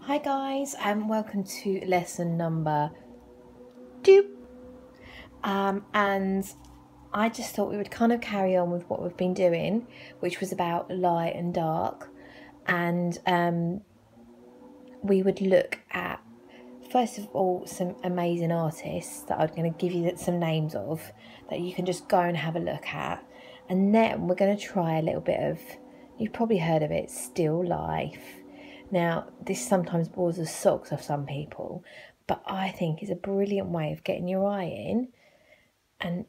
Hi guys, and welcome to lesson number 2. And I just thought we would kind of carry on with what we've been doing, which was about light and dark, and we would look at, first of all, some amazing artists that I'm going to give you some names of that you can just go and have a look at, and then we're going to try a little bit of, you've probably heard of it, still life. Now, this sometimes bores the socks off some people, but I think it's a brilliant way of getting your eye in and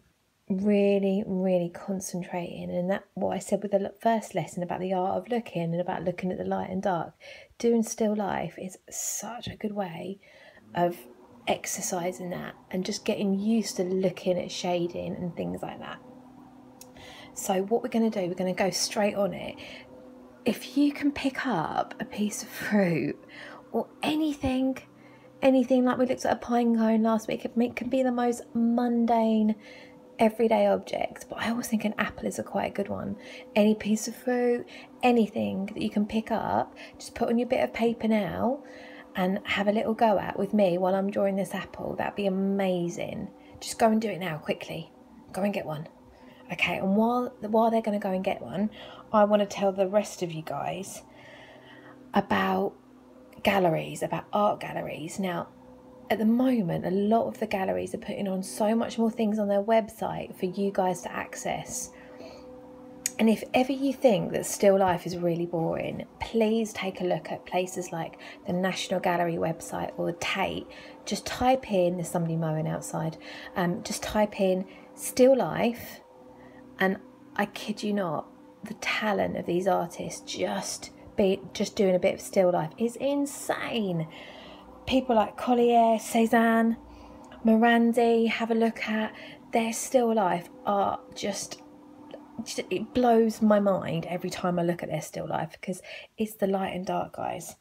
really concentrating. And that, what I said with the first lesson about the art of looking and about looking at the light and dark, doing still life is such a good way of exercising that and just getting used to looking at shading and things like that. So what we're going to do, we're going to go straight on it. If you can pick up a piece of fruit or anything like we looked at a pine cone last week, it can be the most mundane everyday object, but I always think an apple is quite a good one. Any piece of fruit, anything that you can pick up, just put on your bit of paper now and have a little go at with me while I'm drawing this apple. That'd be amazing. Just go and do it now, quickly. Go and get one. Okay, and while they're going to go and get one, I want to tell the rest of you guys about galleries, about art galleries. Now, at the moment, a lot of the galleries are putting on so much more things on their website for you guys to access. And if ever you think that still life is really boring, please take a look at places like the National Gallery website or the Tate. Just type in, there's somebody mowing outside, just type in still life, and I kid you not, the talent of these artists just doing a bit of still life is insane. People like Collier, Cézanne, Morandi, have a look at their still life are just it blows my mind every time I look at their still life, because it's the light and dark, guys.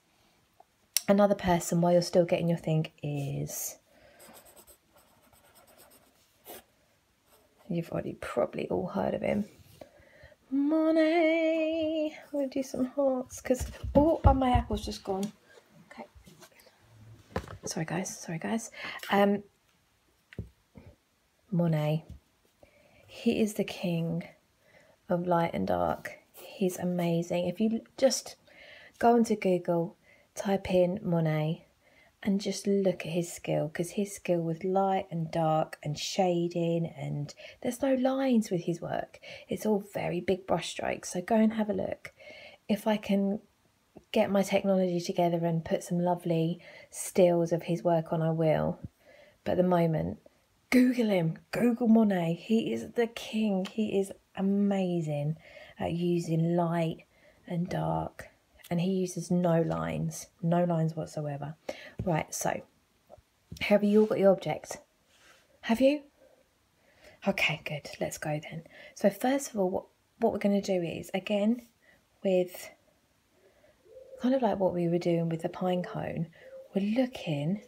Another person, while you're still getting your thing, is, you've already probably all heard of him, Monet. I'm going to do some hearts because my apple's just gone. Okay. Sorry guys. Monet. He is the king of light and dark. He's amazing. If you just go into Google, type in Monet and just look at his skill, because his skill with light and dark and shading, and there's no lines with his work. It's all very big brush strokes. So go and have a look. If I can get my technology together and put some lovely stills of his work on, I will. But at the moment, Google him. Google Monet. He is the king. He is amazing at using light and dark. And he uses no lines whatsoever. Right, so have you all got your object? Have you? Okay, good. Let's go then. So first of all, what we're going to do is, again, with kind of like what we were doing with the pine cone, we're looking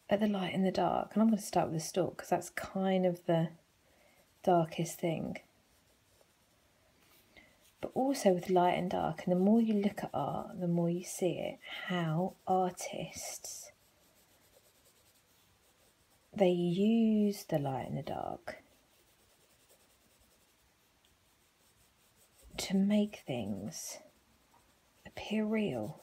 at the light and the dark. And I'm going to start with the stalk because that's kind of the darkest thing. But also with light and dark, and the more you look at art, the more you see it, how artists, they use the light and the dark to make things appear real.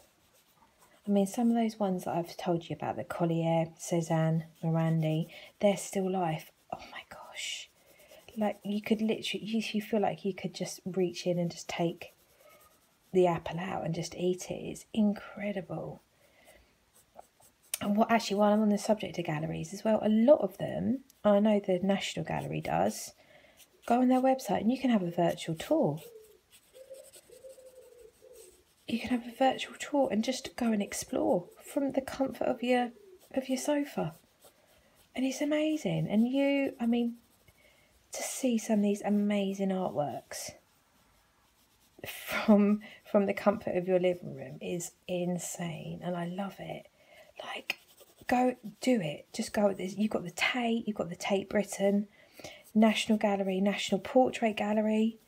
I mean, some of those ones that I've told you about, the Collier, Cézanne, Morandi, they're still life. Oh my gosh. Like, you could literally, you feel like you could just reach in and just take the apple out and just eat it. It's incredible. And while I'm on the subject of galleries as well, a lot of them, I know the National Gallery does, go on their website and you can have a virtual tour. You can have a virtual tour and just go and explore from the comfort of your sofa. And it's amazing. And I mean, to see some of these amazing artworks from the comfort of your living room is insane, and I love it. Like, go do it. Just go with this. You've got the Tate Britain, National Gallery, National Portrait Gallery.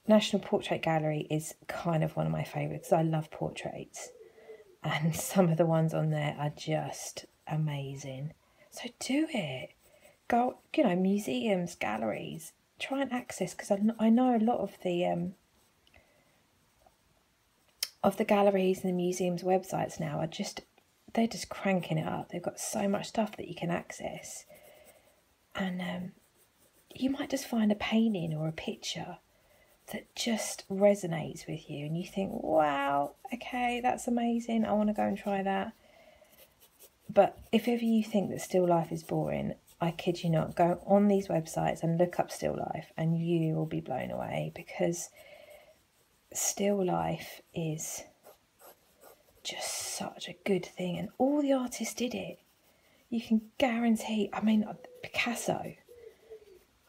National Portrait Gallery is kind of one of my favourites because I love portraits. And some of the ones on there are just amazing. So do it. Go, you know, museums, galleries. Try and access, because I know a lot of the galleries and the museums' websites now are they're just cranking it up. They've got so much stuff that you can access. And you might just find a painting or a picture that just resonates with you and you think, wow, okay, that's amazing, I want to go and try that. But if ever you think that still life is boring, I kid you not, go on these websites and look up still life and you will be blown away, because still life is just such a good thing, and all the artists did it. You can guarantee, I mean, Picasso,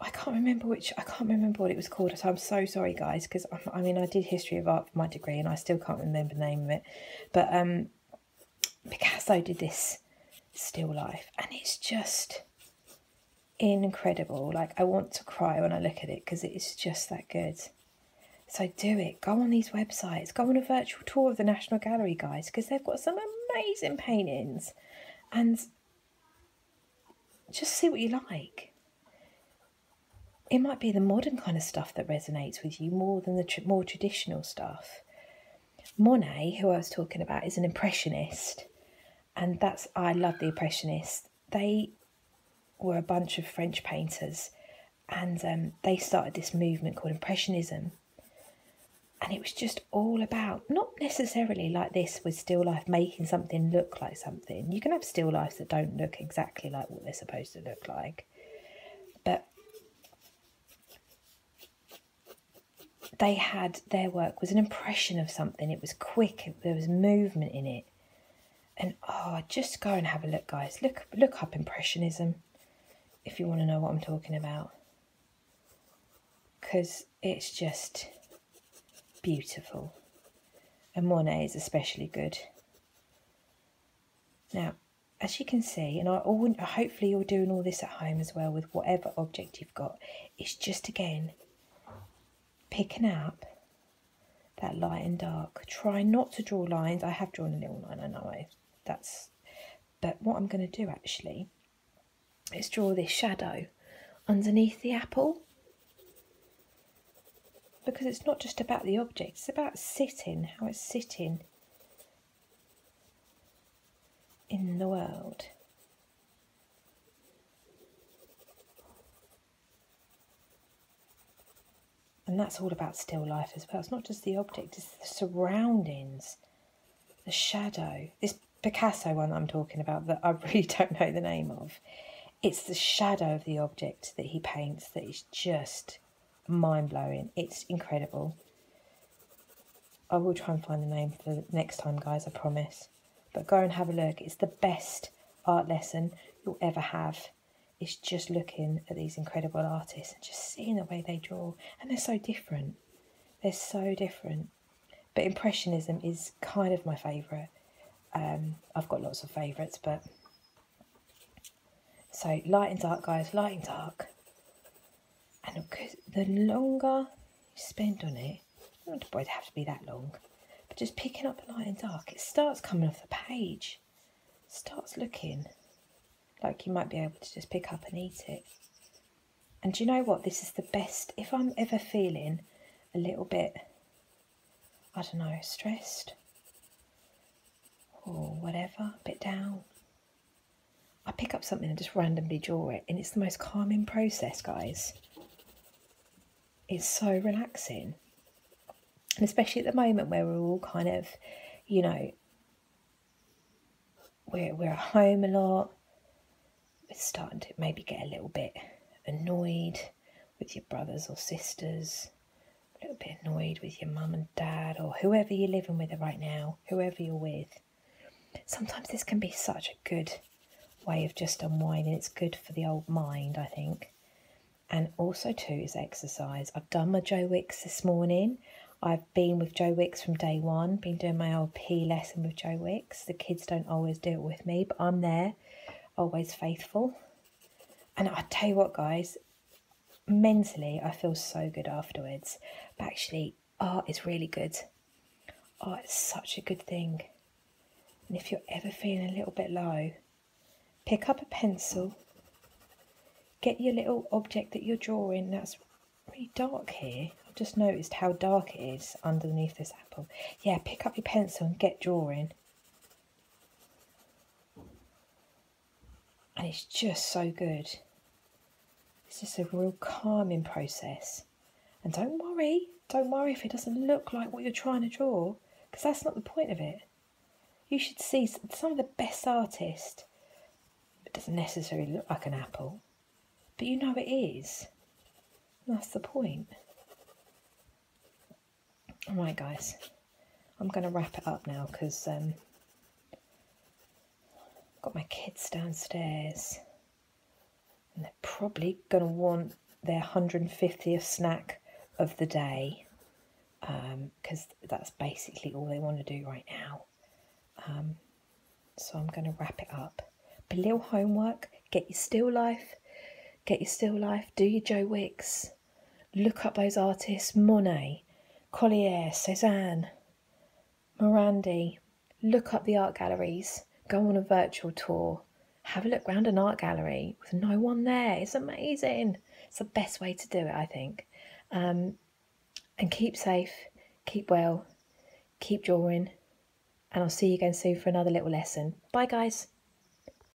I can't remember what it was called. So I'm so sorry, guys, because I mean, I did history of art for my degree and I still can't remember the name of it. But Picasso did this still life and it's just incredible. Like, I want to cry when I look at it because it's just that good. So do it. Go on these websites. Go on a virtual tour of the National Gallery, guys, because they've got some amazing paintings. And just see what you like. It might be the modern kind of stuff that resonates with you more than the more traditional stuff. Monet, who I was talking about, is an impressionist. And I love the Impressionists. They were a bunch of French painters. And they started this movement called Impressionism. And it was just all about, not necessarily like this with still life, making something look like something. You can have still lifes that don't look exactly like what they're supposed to look like. But their work was an impression of something. It was quick, there was movement in it. And just go and have a look, guys. Look up Impressionism if you want to know what I'm talking about, because it's just beautiful. And Monet is especially good. Now, as you can see, and hopefully you're doing all this at home as well with whatever object you've got, it's just, again, picking up that light and dark. Try not to draw lines. I have drawn a little line, I know but what I'm going to do actually is draw this shadow underneath the apple, because it's not just about the object, it's about how it's sitting in the world. And that's all about still life as well. It's not just the object, it's the surroundings, the shadow. This Picasso one that I'm talking about, that I really don't know the name of, it's the shadow of the object that he paints that is just mind-blowing. It's incredible. I will try and find the name for the next time, guys, I promise. But go and have a look. It's the best art lesson you'll ever have. It's just looking at these incredible artists and just seeing the way they draw. And they're so different. They're so different. But Impressionism is kind of my favourite. I've got lots of favourites, but... So, light and dark, guys, light and dark. And the longer you spend on it, it doesn't have to be that long, but just picking up the light and dark, it starts coming off the page. It starts looking like you might be able to just pick up and eat it. And do you know what? This is the best. If I'm ever feeling a little bit, I don't know, stressed or whatever, a bit down, I pick up something and just randomly draw it. And it's the most calming process, guys. It's so relaxing. And especially at the moment where we're all kind of, you know, we're at home a lot. We're starting to maybe get a little bit annoyed with your brothers or sisters, a little bit annoyed with your mum and dad, or whoever you're living with right now, whoever you're with. Sometimes this can be such a good way of just unwinding. It's good for the old mind, I think. And also too is exercise. I've done my Joe Wicks this morning. I've been with Joe Wicks from day one, been doing my old P lesson with Joe Wicks. The kids don't always do it with me, but I'm there, always faithful. And I tell you what, guys, mentally I feel so good afterwards. But actually, art is really good. Art is such a good thing. And if you're ever feeling a little bit low, pick up a pencil, get your little object that you're drawing. That's really dark here. I've just noticed how dark it is underneath this apple. Yeah, pick up your pencil and get drawing. And it's just so good. It's just a real calming process. And don't worry if it doesn't look like what you're trying to draw, because that's not the point of it. You should see some of the best artists. It doesn't necessarily look like an apple, but you know it is. That's the point. Alright guys, I'm going to wrap it up now because I've got my kids downstairs and they're probably going to want their 150th snack of the day, because that's basically all they want to do right now. So I'm going to wrap it up. But little homework, get your still life, do your Joe Wicks, look up those artists, Monet, Collier, Cézanne, Morandi, look up the art galleries, go on a virtual tour, have a look round an art gallery with no one there. It's amazing. It's the best way to do it, I think. And keep safe, keep well, keep drawing, and I'll see you again soon for another little lesson. Bye guys.